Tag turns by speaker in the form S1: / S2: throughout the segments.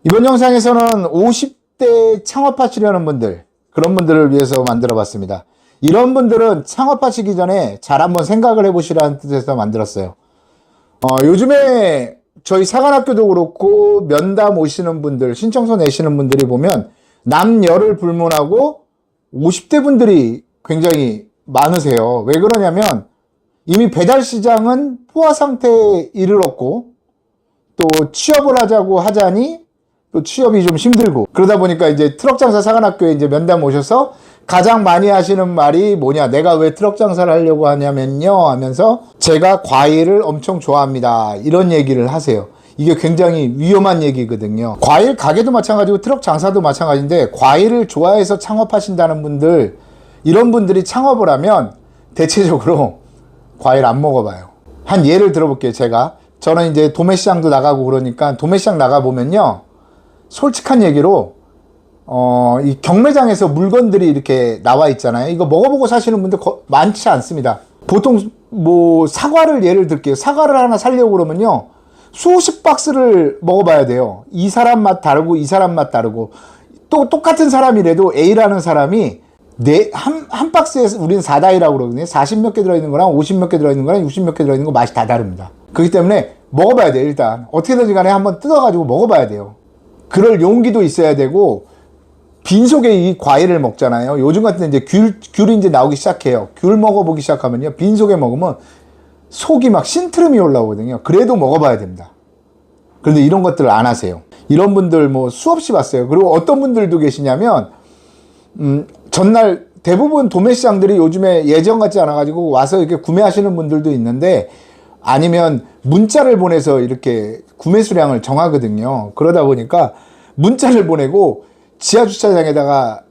S1: 이번 영상에서는 50대 창업하시려는 분들, 그런 분들을 위해서 만들어 봤습니다. 이런 분들은 창업하시기 전에 잘 한번 생각을 해보시라는 뜻에서 만들었어요. 요즘에 저희 사관학교도 그렇고 면담 오시는 분들, 신청서 내시는 분들이 보면 남녀를 불문하고 50대 분들이 굉장히 많으세요. 왜 그러냐면 이미 배달 시장은 포화 상태에 이르렀고 또 취업을 하자고 하자니 또 취업이 좀 힘들고, 그러다 보니까 이제 트럭 장사 사관학교에 이제 면담 오셔서 가장 많이 하시는 말이 뭐냐, 내가 왜 트럭 장사를 하려고 하냐면요 하면서 제가 과일을 엄청 좋아합니다, 이런 얘기를 하세요. 이게 굉장히 위험한 얘기거든요. 과일 가게도 마찬가지고 트럭 장사도 마찬가지인데, 과일을 좋아해서 창업하신다는 분들, 이런 분들이 창업을 하면 대체적으로 과일 안 먹어봐요. 한 예를 들어볼게요. 저는 이제 도매시장도 나가고 그러니까, 도매시장 나가보면요, 솔직한 얘기로 이 경매장에서 물건들이 이렇게 나와 있잖아요. 이거 먹어보고 사시는 분들 많지 않습니다. 보통 뭐 사과를 예를 들게요. 사과를 하나 사려고 그러면요, 수십 박스를 먹어봐야 돼요. 이 사람 맛 다르고 이 사람 맛 다르고, 또 똑같은 사람이라도 A라는 사람이 한 박스에 우리는 4다이라고 그러거든요. 40몇 개 들어있는 거랑 50 몇 개 들어있는 거랑 60 몇 개 들어있는 거 맛이 다 다릅니다. 그렇기 때문에 먹어봐야 돼요. 일단 어떻게든지 간에 한번 뜯어가지고 먹어봐야 돼요. 그럴 용기도 있어야 되고, 빈속에 이 과일을 먹잖아요. 요즘 같은 이제 귤이 이제 나오기 시작해요. 귤 먹어보기 시작하면요, 빈속에 먹으면 속이 막 신트름이 올라오거든요. 그래도 먹어봐야 됩니다. 그런데 이런 것들을 안 하세요. 이런 분들 뭐 수없이 봤어요. 그리고 어떤 분들도 계시냐면 전날 대부분 도매시장들이 요즘에 예전 같지 않아가지고 와서 이렇게 구매하시는 분들도 있는데, 아니면 문자를 보내서 이렇게 구매 수량을 정하거든요. 그러다 보니까 문자를 보내고 지하주차장에다가,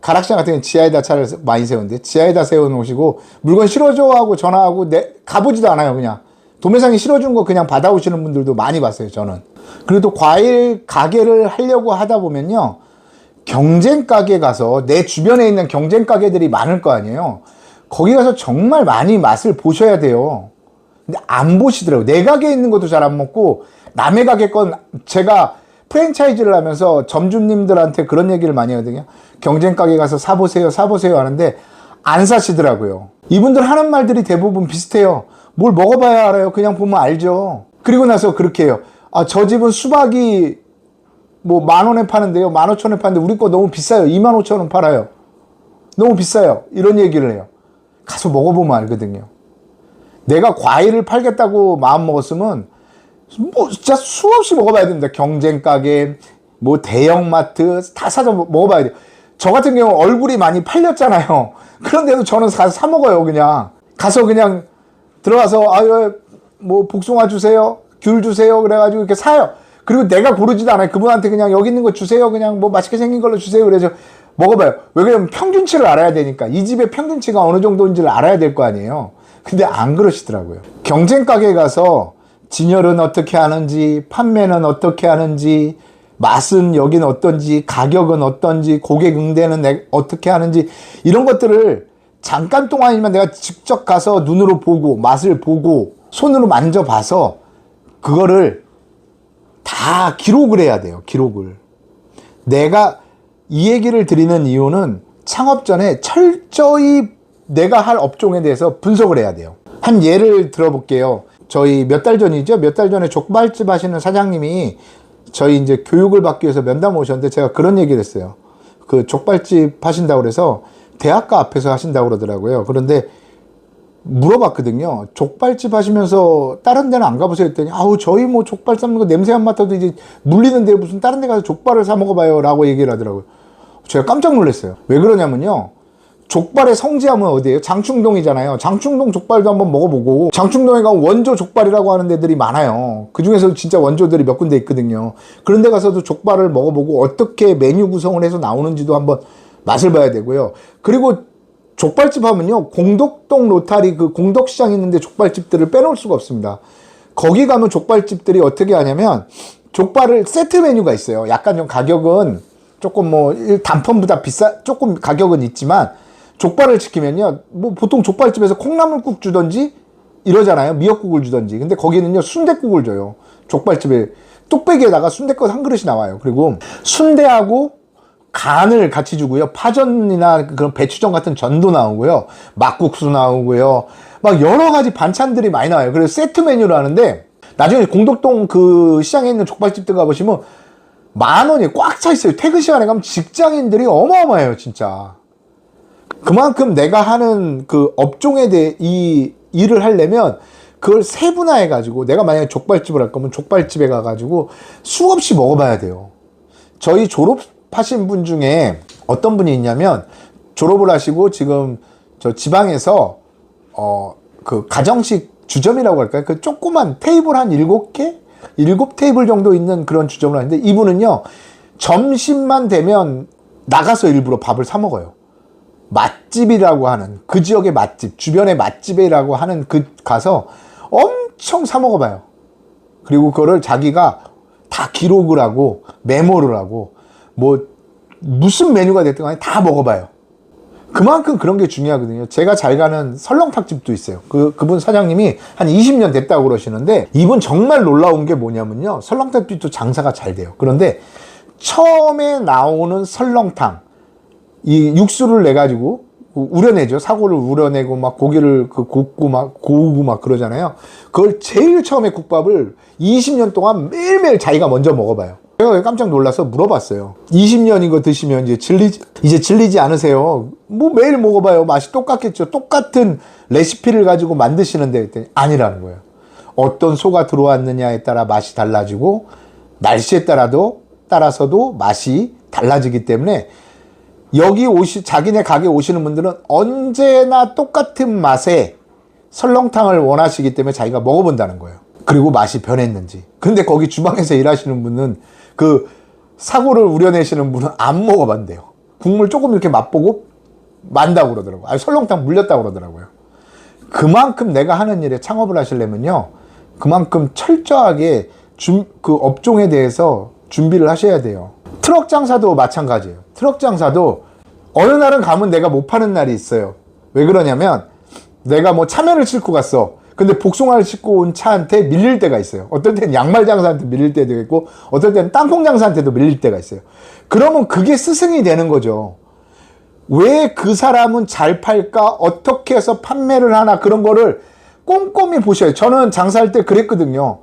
S1: 가락시장 같은 경우는 지하에다 차를 많이 세우는데 지하에다 세워놓으시고 물건 실어줘 하고 전화하고 가보지도 않아요. 그냥 도매상이 실어준 거 그냥 받아오시는 분들도 많이 봤어요, 저는. 그래도 과일 가게를 하려고 하다 보면요, 경쟁 가게 가서, 내 주변에 있는 경쟁 가게들이 많을 거 아니에요. 거기 가서 정말 많이 맛을 보셔야 돼요. 근데 안 보시더라고요. 내 가게에 있는 것도 잘 안 먹고, 남의 가게 건, 제가 프랜차이즈를 하면서 점주님들한테 그런 얘기를 많이 하거든요. 경쟁 가게 가서 사보세요 하는데 안 사시더라고요. 이분들 하는 말들이 대부분 비슷해요. 뭘 먹어봐야 알아요. 그냥 보면 알죠. 그리고 나서 그렇게 해요. 저 집은 수박이 뭐 10,000원에 파는데요, 15,000원에 파는데 우리 거 너무 비싸요. 25,000원 팔아요. 너무 비싸요. 이런 얘기를 해요. 가서 먹어보면 알거든요. 내가 과일을 팔겠다고 마음 먹었으면 뭐 진짜 수없이 먹어봐야 됩니다. 경쟁 가게, 뭐 대형마트 다 사서 먹어봐야 돼요. 저 같은 경우 얼굴이 많이 팔렸잖아요. 그런데도 저는 가서 사 먹어요. 그냥 가서 그냥 들어가서 뭐 복숭아 주세요, 귤 주세요, 그래가지고 이렇게 사요. 그리고 내가 고르지도 않아요. 그분한테 그냥 여기 있는 거 주세요, 그냥 뭐 맛있게 생긴 걸로 주세요. 그래서 먹어봐요. 왜 그러냐면 평균치를 알아야 되니까. 이 집의 평균치가 어느 정도인지를 알아야 될 거 아니에요. 근데 안 그러시더라고요. 경쟁 가게에 가서 진열은 어떻게 하는지, 판매는 어떻게 하는지, 맛은 여긴 어떤지, 가격은 어떤지, 고객 응대는 어떻게 하는지, 이런 것들을 잠깐 동안이면 내가 직접 가서 눈으로 보고, 맛을 보고, 손으로 만져봐서 그거를 다 기록을 해야 돼요. 기록을. 내가 이 얘기를 드리는 이유는 창업 전에 철저히 내가 할 업종에 대해서 분석을 해야 돼요. 한 예를 들어볼게요. 저희 몇 달 전이죠. 몇 달 전에 족발집 하시는 사장님이 저희 이제 교육을 받기 위해서 면담 오셨는데, 제가 그런 얘기를 했어요. 그 족발집 하신다고 그래서 대학가 앞에서 하신다고 그러더라고요. 그런데 물어봤거든요. 족발집 하시면서 다른 데는 안 가보세요 했더니, 저희 뭐 족발 삶는 거 냄새 안 맡아도 이제 물리는데 무슨 다른 데 가서 족발을 사 먹어봐요 라고 얘기를 하더라고요. 제가 깜짝 놀랐어요. 왜 그러냐면요, 족발의 성지함은 어디예요? 장충동이잖아요. 장충동 족발도 한번 먹어보고, 장충동에 가면 원조 족발이라고 하는 데들이 많아요. 그 중에서 진짜 원조들이 몇 군데 있거든요. 그런 데 가서도 족발을 먹어보고 어떻게 메뉴 구성을 해서 나오는지도 한번 맛을 봐야 되고요. 그리고 족발집 하면요, 공덕동 로타리 그 공덕시장 있는데 족발집들을 빼놓을 수가 없습니다. 거기 가면 족발집들이 어떻게 하냐면, 족발을 세트 메뉴가 있어요. 약간 좀 가격은 조금 뭐 단품보다 조금 가격은 있지만, 족발을 시키면요, 뭐 보통 족발집에서 콩나물국 주던지 이러잖아요. 미역국을 주던지. 근데 거기는요, 순댓국을 줘요. 족발집에. 뚝배기에다가 순댓국 한 그릇이 나와요. 그리고 순대하고 간을 같이 주고요. 파전이나 그런 배추전 같은 전도 나오고요. 막국수 나오고요. 막 여러 가지 반찬들이 많이 나와요. 그래서 세트 메뉴로 하는데 나중에 공덕동 그 시장에 있는 족발집들 가보시면 10,000원이 꽉 차 있어요. 퇴근 시간에 가면 직장인들이 어마어마해요, 진짜. 그만큼 내가 하는 그 업종에 대해 이 일을 하려면 그걸 세분화해가지고 내가 만약에 족발집을 할 거면 족발집에 가가지고 수없이 먹어봐야 돼요. 저희 졸업하신 분 중에 어떤 분이 있냐면 졸업을 하시고 지금 저 지방에서 그 가정식 주점이라고 할까요? 그 조그만 테이블 한 7개? 7테이블 정도 있는 그런 주점을 하는데 이분은요 점심만 되면 나가서 일부러 밥을 사 먹어요. 맛집이라고 하는 그 지역의 맛집, 주변의 맛집이라고 하는 그 가서 엄청 사 먹어봐요. 그리고 그거를 자기가 다 기록을 하고 메모를 하고 뭐 무슨 메뉴가 됐든 간에 다 먹어봐요. 그만큼 그런 게 중요하거든요. 제가 잘 가는 설렁탕집도 있어요. 그분 사장님이 한 20년 됐다고 그러시는데 이분 정말 놀라운 게 뭐냐면요. 설렁탕집도 장사가 잘 돼요. 그런데 처음에 나오는 설렁탕 이 육수를 내가지고 우려내죠. 사고를 우려내고 막 고기를 굽고 막 고우고 막 그러잖아요. 그걸 제일 처음에 국밥을 20년 동안 매일매일 자기가 먼저 먹어봐요. 제가 깜짝 놀라서 물어봤어요. 20년 이거 드시면 이제 질리지 않으세요? 뭐 매일 먹어봐요. 맛이 똑같겠죠. 똑같은 레시피를 가지고 만드시는데 그랬더니 아니라는 거예요. 어떤 소가 들어왔느냐에 따라 맛이 달라지고 날씨에 따라서도 맛이 달라지기 때문에 여기 자기네 가게 오시는 분들은 언제나 똑같은 맛의 설렁탕을 원하시기 때문에 자기가 먹어본다는 거예요. 그리고 맛이 변했는지. 근데 거기 주방에서 일하시는 분은 그 사고를 우려내시는 분은 안 먹어봤대요. 국물 조금 이렇게 맛보고 만다고 그러더라고요. 아니, 설렁탕 물렸다고 그러더라고요. 그만큼 내가 하는 일에 창업을 하시려면요. 그만큼 철저하게 그 업종에 대해서 준비를 하셔야 돼요. 트럭 장사도 마찬가지예요. 트럭 장사도 어느 날은 가면 내가 못 파는 날이 있어요. 왜 그러냐면 내가 뭐 참외를 싣고 갔어. 근데 복숭아를 싣고 온 차한테 밀릴 때가 있어요. 어떨 땐 양말 장사한테 밀릴 때도 있고 어떨 땐 땅콩 장사한테도 밀릴 때가 있어요. 그러면 그게 스승이 되는 거죠. 왜 그 사람은 잘 팔까? 어떻게 해서 판매를 하나? 그런 거를 꼼꼼히 보셔요. 저는 장사할 때 그랬거든요.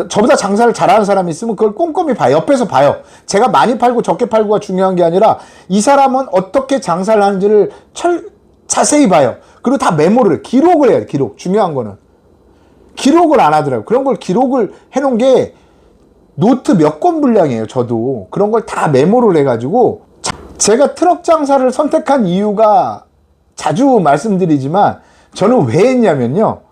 S1: 저보다 장사를 잘하는 사람이 있으면 그걸 꼼꼼히 봐요. 옆에서 봐요. 제가 많이 팔고 적게 팔고가 중요한 게 아니라 이 사람은 어떻게 장사를 하는지를 자세히 봐요. 그리고 다 메모를 해요. 기록을 해요. 기록. 중요한 거는. 기록을 안 하더라고요. 그런 걸 기록을 해놓은 게 노트 몇 권 분량이에요. 저도. 그런 걸 다 메모를 해가지고 제가 트럭 장사를 선택한 이유가 자주 말씀드리지만 저는 왜 했냐면요.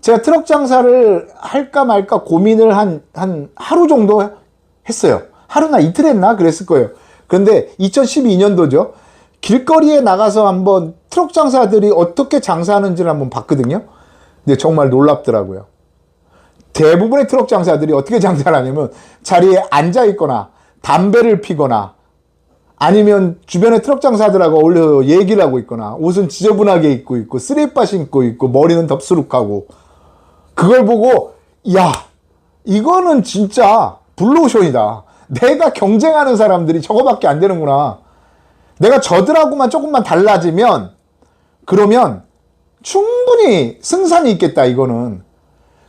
S1: 제가 트럭 장사를 할까 말까 고민을 한 하루 정도 했어요. 하루나 이틀 했나? 그랬을 거예요. 그런데 2012년도죠. 길거리에 나가서 한번 트럭 장사들이 어떻게 장사하는지를 한번 봤거든요. 근데 정말 놀랍더라고요. 대부분의 트럭 장사들이 어떻게 장사를 하냐면 자리에 앉아 있거나 담배를 피거나 아니면 주변에 트럭 장사들하고 어울려 얘기를 하고 있거나 옷은 지저분하게 입고 있고 쓰레기바 신고 있고 머리는 덥수룩하고 그걸 보고 야 이거는 진짜 블루오션이다. 내가 경쟁하는 사람들이 저거밖에 안 되는구나. 내가 저들하고만 조금만 달라지면 그러면 충분히 승산이 있겠다 이거는.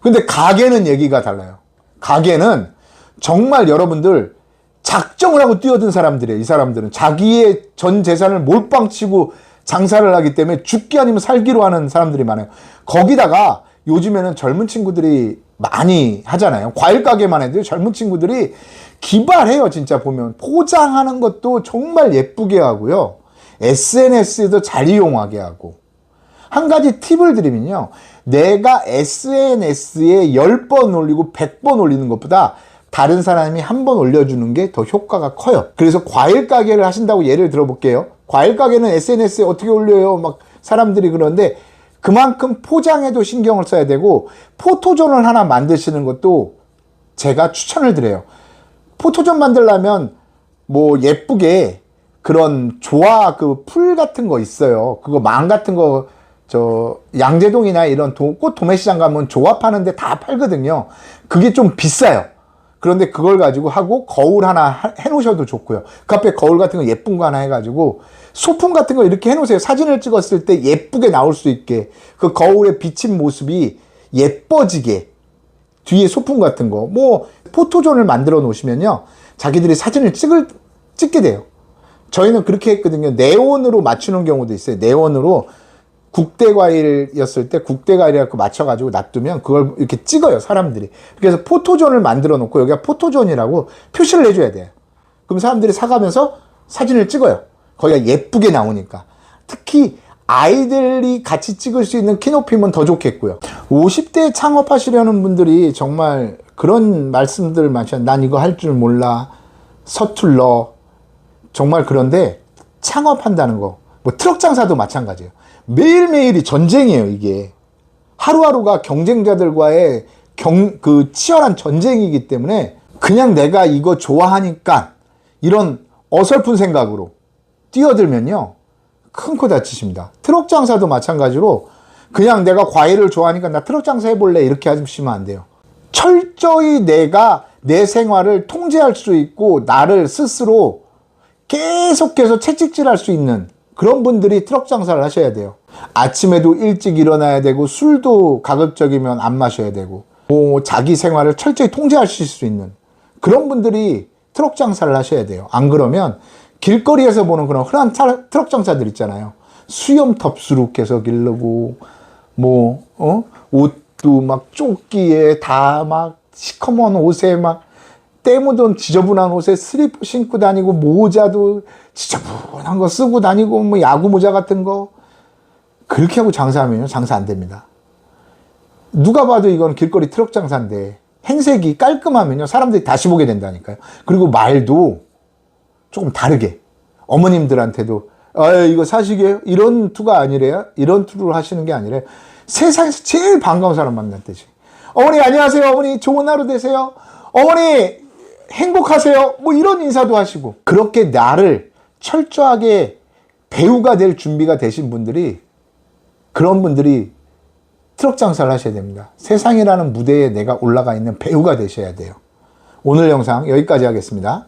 S1: 근데 가게는 얘기가 달라요. 가게는 정말 여러분들 작정을 하고 뛰어든 사람들이에요. 이 사람들은 자기의 전 재산을 몰빵 치고 장사를 하기 때문에 죽기 아니면 살기로 하는 사람들이 많아요. 거기다가 요즘에는 젊은 친구들이 많이 하잖아요. 과일 가게만 해도 젊은 친구들이 기발해요. 진짜 보면 포장하는 것도 정말 예쁘게 하고요. SNS에도 잘 이용하게 하고. 한 가지 팁을 드리면요. 내가 SNS에 10번 올리고 100번 올리는 것보다 다른 사람이 한 번 올려주는 게 더 효과가 커요. 그래서 과일 가게를 하신다고 예를 들어볼게요. 과일 가게는 SNS에 어떻게 올려요? 막 사람들이 그러는데 그만큼 포장에도 신경을 써야 되고 포토존을 하나 만드시는 것도 제가 추천을 드려요. 포토존 만들려면 뭐 예쁘게 그런 조화 그 풀 같은 거 있어요. 그거 망 같은 거 저 양재동이나 이런 꽃 도매시장 가면 조합하는데 다 팔거든요. 그게 좀 비싸요. 그런데 그걸 가지고 하고 거울 하나 해놓으셔도 좋고요. 그 앞에 거울 같은 거 예쁜 거 하나 해가지고 소품 같은 거 이렇게 해놓으세요. 사진을 찍었을 때 예쁘게 나올 수 있게 그 거울에 비친 모습이 예뻐지게 뒤에 소품 같은 거 뭐 포토존을 만들어 놓으시면요. 자기들이 사진을 찍게 돼요. 저희는 그렇게 했거든요. 네온으로 맞추는 경우도 있어요. 네온으로 국대 과일이었을 때 국대 과일이라고 맞춰가지고 놔두면 그걸 이렇게 찍어요, 사람들이. 그래서 포토존을 만들어 놓고 여기가 포토존이라고 표시를 해줘야 돼요. 그럼 사람들이 사가면서 사진을 찍어요. 거기가 예쁘게 나오니까. 특히 아이들이 같이 찍을 수 있는 키높이면 더 좋겠고요. 50대 창업하시려는 분들이 정말 그런 말씀들 많죠. 난 이거 할 줄 몰라. 서툴러. 정말 그런데 창업한다는 거. 뭐 트럭 장사도 마찬가지예요. 매일매일이 전쟁이에요, 이게. 하루하루가 경쟁자들과의 치열한 전쟁이기 때문에 그냥 내가 이거 좋아하니까 이런 어설픈 생각으로 뛰어들면요. 큰 코 다치십니다. 트럭 장사도 마찬가지로 그냥 내가 과일을 좋아하니까 나 트럭 장사 해볼래 이렇게 하시면 안 돼요. 철저히 내가 내 생활을 통제할 수 있고 나를 스스로 계속해서 채찍질할 수 있는 그런 분들이 트럭 장사를 하셔야 돼요. 아침에도 일찍 일어나야 되고 술도 가급적이면 안 마셔야 되고 뭐 자기 생활을 철저히 통제하실 수 있는 그런 분들이 트럭 장사를 하셔야 돼요. 안 그러면 길거리에서 보는 그런 흔한 트럭 장사들 있잖아요. 수염 덥수룩 해서 기르고 옷도 막 조끼에 다 막 시커먼 옷에 막 때 묻은 지저분한 옷에 슬리퍼 신고 다니고 모자도 지저분한 거 쓰고 다니고 뭐 야구 모자 같은 거 그렇게 하고 장사하면요 장사 안 됩니다. 누가 봐도 이건 길거리 트럭 장사인데 행색이 깔끔하면요 사람들이 다시 보게 된다니까요. 그리고 말도 조금 다르게 어머님들한테도 이거 사시게요? 이런 투가 아니래요? 이런 투를 하시는 게 아니래요. 세상에서 제일 반가운 사람 만났듯이 어머니 안녕하세요. 어머니 좋은 하루 되세요. 어머니 행복하세요. 뭐 이런 인사도 하시고 그렇게 나를 철저하게 배우가 될 준비가 되신 분들이 그런 분들이 트럭 장사를 하셔야 됩니다. 세상이라는 무대에 내가 올라가 있는 배우가 되셔야 돼요. 오늘 영상 여기까지 하겠습니다.